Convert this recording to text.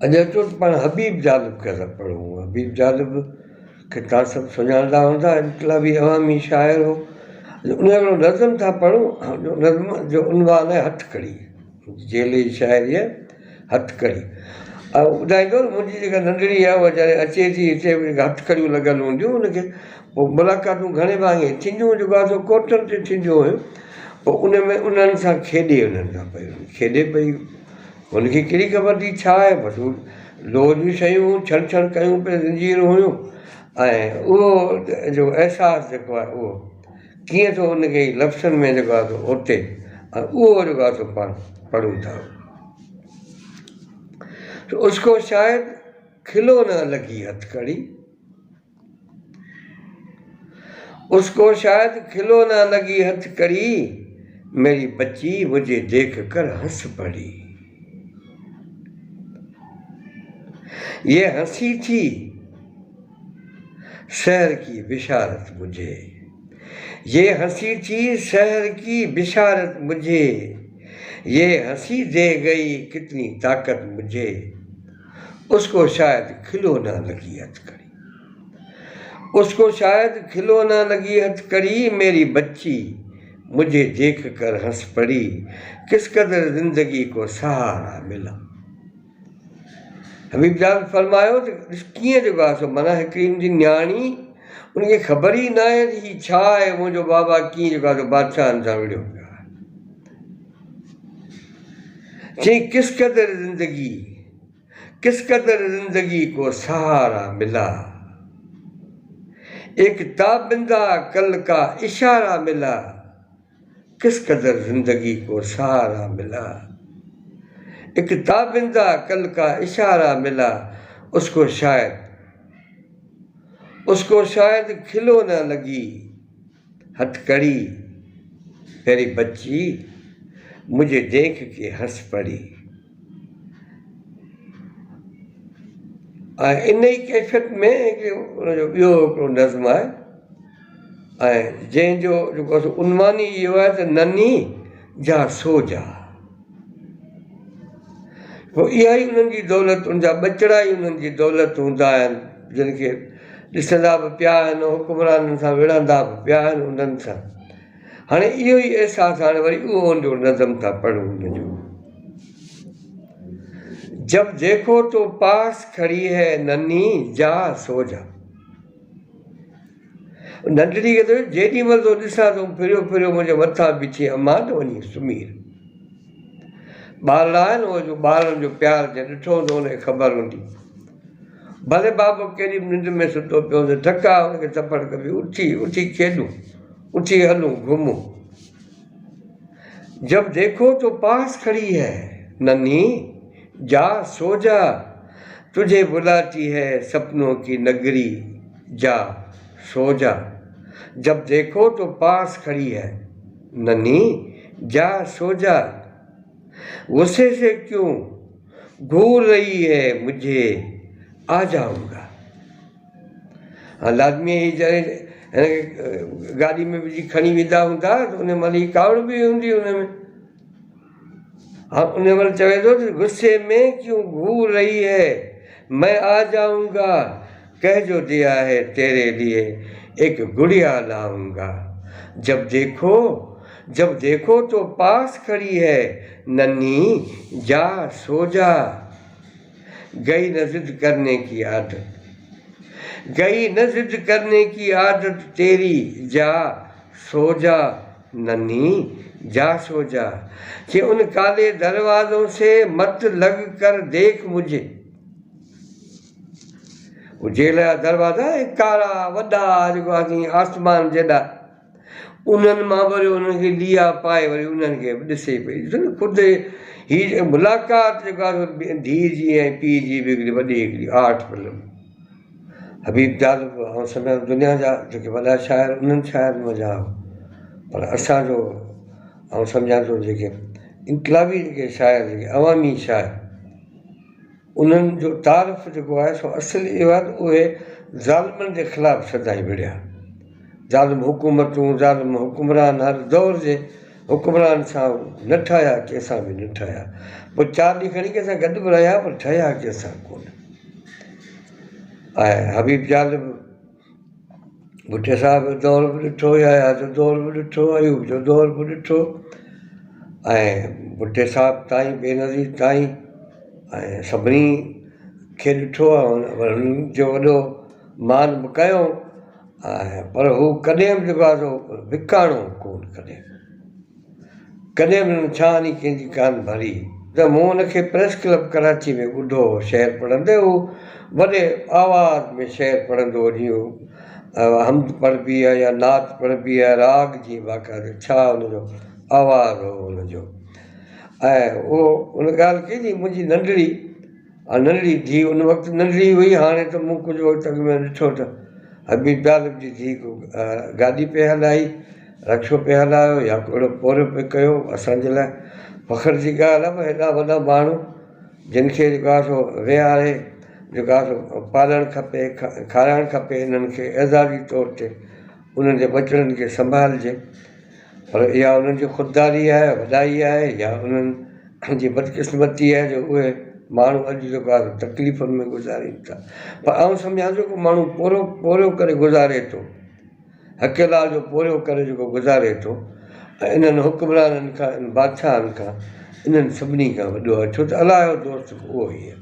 अॼु अचो त पाण हबीब जालिब खे था पढ़ूं। हबीब जालिब खे तव्हां सभु सुञाणंदा हूंदा, इनकलाबी अवामी शाइर हो। उन जो नज़म था पढ़ूं। नज़म जो उनवान आहे हथकड़ी, जेल जी शाइरी आहे हथकड़ी। ऐं ॿुधाईंदो न, मुंहिंजी जेका नंढड़ी आहे उहा जॾहिं अचे थी हिते हथकड़ियूं लॻल हूंदियूं हुनखे, पोइ मुलाक़ातूं घणे भाङे थींदियूं, जेको आहे सो कोठनि ते थींदियूं हुयूं। पोइ उन में उन्हनि सां खेॾे, उन्हनि सां पई खेॾे पई। हुनखे कहिड़ी ख़बर थी छा आहे, बसि लोह जूं शयूं छण छण कयूं पिया, ज़ंजीरूं हुयूं। ऐं उहो जो अहसासु जेको आहे उहो कीअं थो उनखे लफ़्ज़नि में जेको आहे सो उते, ऐं उहो जेको आहे सो पाण पढ़ूं था। तो उसको शायद खिलो न लगी हथकड़ी, उसको शायद खिलो न लगी हथकड़ी, मेरी बच्ची मुझे देख कर हंस पड़ी। ये हंसी थी शहर की बिशारत मुझे, ये हंसी थी शहर की बिशारत मुझे, ये हंसी दे गई कितनी ताकत मुझे, उसको शायद खिलो ना लगी हथकड़ी, उसको शायद खिलो ना लगी हथकड़ी, मेरी बच्ची मुझे देख कर हंस पड़ी, किस कदर जिंदगी को सहारा मिला। हबीब जालिब फरमायो त कीअं जेको आहे सो माना हिकिड़ी मुंहिंजी न्याणी, उनखे ख़बर ई न आहे ही छा आहे, मुंहिंजो बाबा कीअं जेको आहे सो बादशाहनि सां विढ़ियो पियो आहे। चई किस कदर जिंदगी को सहारा मिला, एक ताबिंदा कल का इशारा मिला, किस कदर जिंदगी को सहारा मिला, एक ताबिंदा कल का इशारा मिला, उसको शायद खिलो न लगी हथकड़ी, मेरी बच्ची मुझे देख के हंस पड़ी। ऐं इन ई कैफ़ियत में उनजो ॿियो हिकिड़ो नज़्म आहे, ऐं जंहिंजो जेको आहे उनवान ई इहो आहे त नन्ही जा सो जा। पोइ इहा ई उन्हनि जी दौलत, उनजा ॿचिड़ा ई उन्हनि जी दौलत हूंदा आहिनि, जिन खे ॾिसंदा बि पिया आहिनि, हुकुमराननि सां विढ़ंदा बि पिया आहिनि उन्हनि सां। हाणे इहो ई अहसासु, हाणे वरी उहो उनजो नज़म था पढ़ूं उनजो। जब देखो तो पास खड़ी है नन्ही जा सो जा। नंढड़ी खे त जेॾी महिल तो ॾिसां थो फिरियो फिरियो मुंहिंजे मथां बीठी, अमां त वञी सुम्ही। ॿार आहे न, उहो जो ॿारनि जो प्यारु जे ॾिठो हूंदो हुनखे ख़बर हूंदी, भले बाबो केॾी निंड में सुतो पियो हूंदो, धका हुनखे थपड़ कबी, उथी खेॾूं, उथी हलूं घुमूं। जब देखो तो पास खड़ी है नन्ही जा सो जा, तुझे बुलाती है सपनों की नगरी जा सो जा। जब देखो तो पास खड़ी है नन्ही जा सो जा, गुस्से से क्यों घूर रही है मुझे आ जाऊंगा। लाज़मी जॾहिं गाॾी में विझी खणी वेंदा हूंदा त उन महिल ई कावड़ बि हूंदी उनमें। हाँ, उन महिल चवे थो त गुस्से में क्यों घूर रही है मैं आ जाऊंगा, कह जो दिया है तेरे लिए एक गुड़िया लाऊंगा। जब देखो तो पास खड़ी है नन्ही जा सो जा, गई न जिद करने की आदत तेरी जा सो जा नन्ही जा सो जा, कि उन काले दरवाजों से मत लग कर देख मुझे। वो जेल जा दरवाजा कारा वॾा जेको आहे आसमान जेॾा, उन्हनि मां वरी उन्हनि खे लिया पाए वरी उन्हनि खे ॾिसे पई। ख़ुदि हीअ मुलाक़ात जेको आहे धीउ जी ऐं पीउ जी बि हिकिड़ी वॾी हिकिड़ी आर्ट फिल्म। हबीब जालिब ऐं सम्झा दुनिया जा जेके वॾा शाइर, उन्हनि शाइरनि मज़ा, पर असांजो ऐं सम्झा थो जेके इनकलाबी जेके शाइर, जेके अवामी शाइर, उन्हनि जो तारीफ़ जेको आहे सो असुलु इहो आहे त उहे ज़ालिमनि जे ख़िलाफ़ु सदाईं विढ़िया। ज़ालिम हुकूमतूं, ज़ालिम हुकुमरान हर दौर जे हुकुमरान सां न ठहिया, कंहिंसां बि न ठहिया। पोइ 4 ॾींहं खणी कंहिंसां गॾु बि रहिया पर ठहिया कंहिंसां कोन। ऐं हबीब ज़ालिब भुट्टे साहिब जो दौर बि ॾिठो, याहिया जो दौर बि ॾिठो, अयूब जो दौर बि ॾिठो, ऐं भुट्टे साहिब ताईं बेनज़ीर ताईं ऐं सभिनी खे ॾिठो आहे। पर हुननि जो वॾो मान बि कयो, ऐं पर हू कॾहिं बि जेको आहे सो विकाणो कोन, कॾहिं बि हुननि छानी कंहिंजी कान भरी। त मूं हुनखे प्रेस क्लब कराची में ॿुधो हो शेर पढ़ंदे, हू वॾे आवाज़ में शेर पढ़ंदो हो, जीअं हमद पढ़बी आहे या नात पढ़बी आहे, राग जी बाक़ाइदे छा हुनजो आवाज़ु हो हुनजो। ऐं उहो उन ॻाल्हि कई नी, मुंहिंजी नंढड़ी धीउ, उन वक़्तु नंढड़ी हुई, हाणे त मूं कुझु वक़्तु अॻु में ॾिठो त हबीब ज़ालिब जी धीउ गाॾी पे हलाई, रक्शो पे हलायो या कहिड़ो पोरियो पे कयो। असांजे लाइ फ़ख्र जी ॻाल्हि आहे, हेॾा वॾा माण्हू जिन खे जेको आहे सो विहारे जेको आहे सो पालणु खपे, खाराइणु खपे, हिननि खे एज़ाज़ी तौर ते उन्हनि जे बचड़नि खे संभालिजे। पर इहा उन्हनि जी ख़ुददारी आहे, वॾाई आहे, या उन्हनि जी बदकिस्मती आहे जो उहे माण्हू अॼु जेको आहे तकलीफ़ुनि में गुज़ारीनि था। पर आउं सम्झां थो को माण्हू पोरियो करे गुज़ारे थो, अकेला जो पोरियो करे जेको गुज़ारे थो, ऐं इन्हनि हुकुमराननि खां, इन बादशाहनि खां, इन्हनि सभिनी खां वॾो आहे, छो त अलाह जो दोस्त उहो ई आहे।